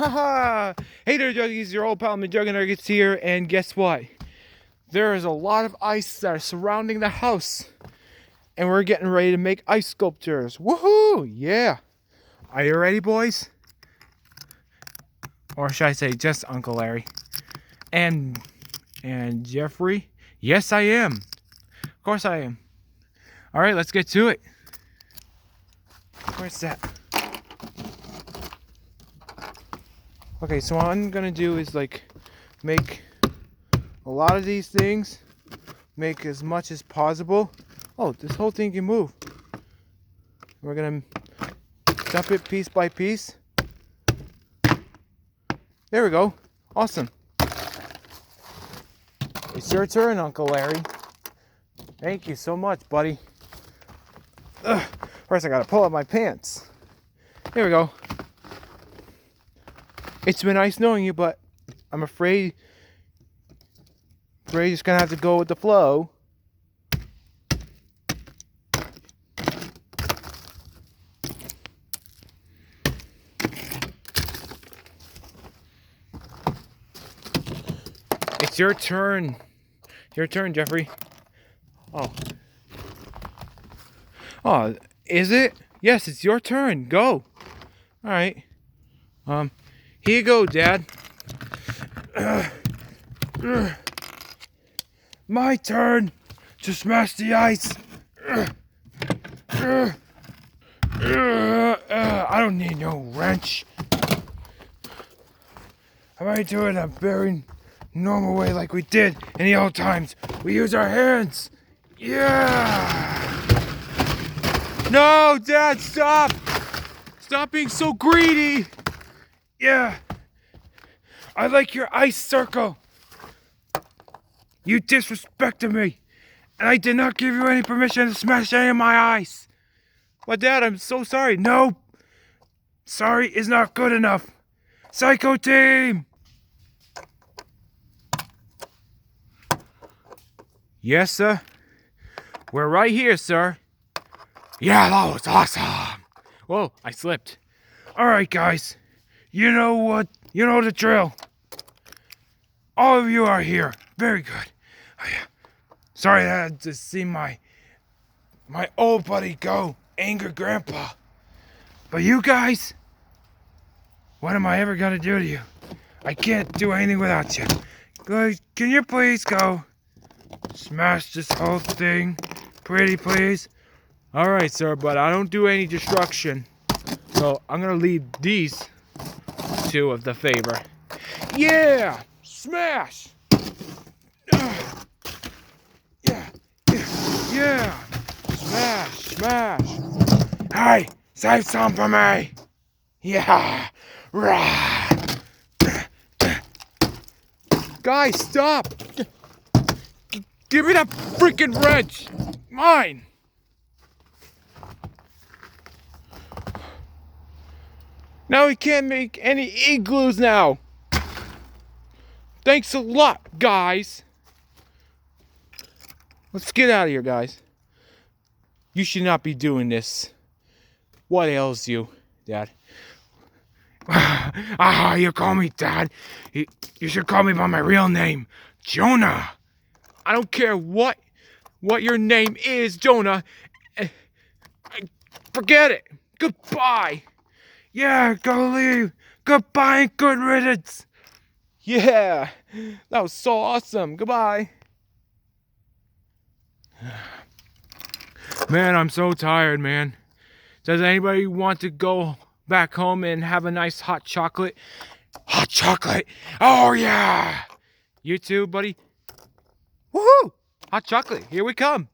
Haha! Hey there, Juggies, your old pal McJuggernuggets here, and guess what? There is a lot of ice that are surrounding the house, and we're getting ready to make ice sculptures. Woohoo! Yeah! Are you ready, boys? Or should I say just Uncle Larry? And Jeffrey? Yes, I am. Of course I am. Alright, let's get to it. Where's that? Okay, so what I'm gonna do is make a lot of these things, make as much as possible. Oh, this whole thing can move. We're gonna dump it piece by piece. There we go. Awesome. It's your turn, Uncle Larry. Thank you so much, buddy. First I gotta pull up my pants. There we go. It's been nice knowing you, but I'm afraid you're just gonna have to go with the flow. It's your turn. Your turn, Jeffrey. Oh, is it? Yes, it's your turn. Go. All right. Here you go, Dad. My turn to smash the ice. I don't need no wrench. I might do it in a very normal way like we did in the old times. We use our hands. Yeah. No, Dad, stop. Stop being so greedy. Yeah. I like your ice circle. You disrespected me, and I did not give you any permission to smash any of my ice. But Dad, I'm so sorry. No. Sorry is not good enough. Psycho team. Yes, sir. We're right here, sir. Yeah, that was awesome. Whoa, I slipped. All right, guys. You know what? You know the drill. All of you are here. Very good. Sorry I had to see my old buddy go. Anger Grandpa. But you guys, what am I ever gonna do to you? I can't do anything without you. Guys, can you please go smash this whole thing? Pretty please? Alright, sir, but I don't do any destruction. So I'm gonna leave these two of the favor. Yeah! Smash! Yeah! Smash! Hey! Save some for me! Yeah! Rah! Guys, stop! Give me that freaking wrench! Mine! Now we can't make any igloos now! Thanks a lot, guys! Let's get out of here, guys. You should not be doing this. What ails you, Dad? You call me Dad. You should call me by my real name, Jonah. I don't care what your name is, Jonah. Forget it. Goodbye. Yeah, go leave. Goodbye and good riddance. Yeah, that was so awesome. Goodbye. Man, I'm so tired, man. Does anybody want to go back home and have a nice hot chocolate? Hot chocolate? Oh, yeah. You too, buddy? Woohoo! Hot chocolate. Here we come.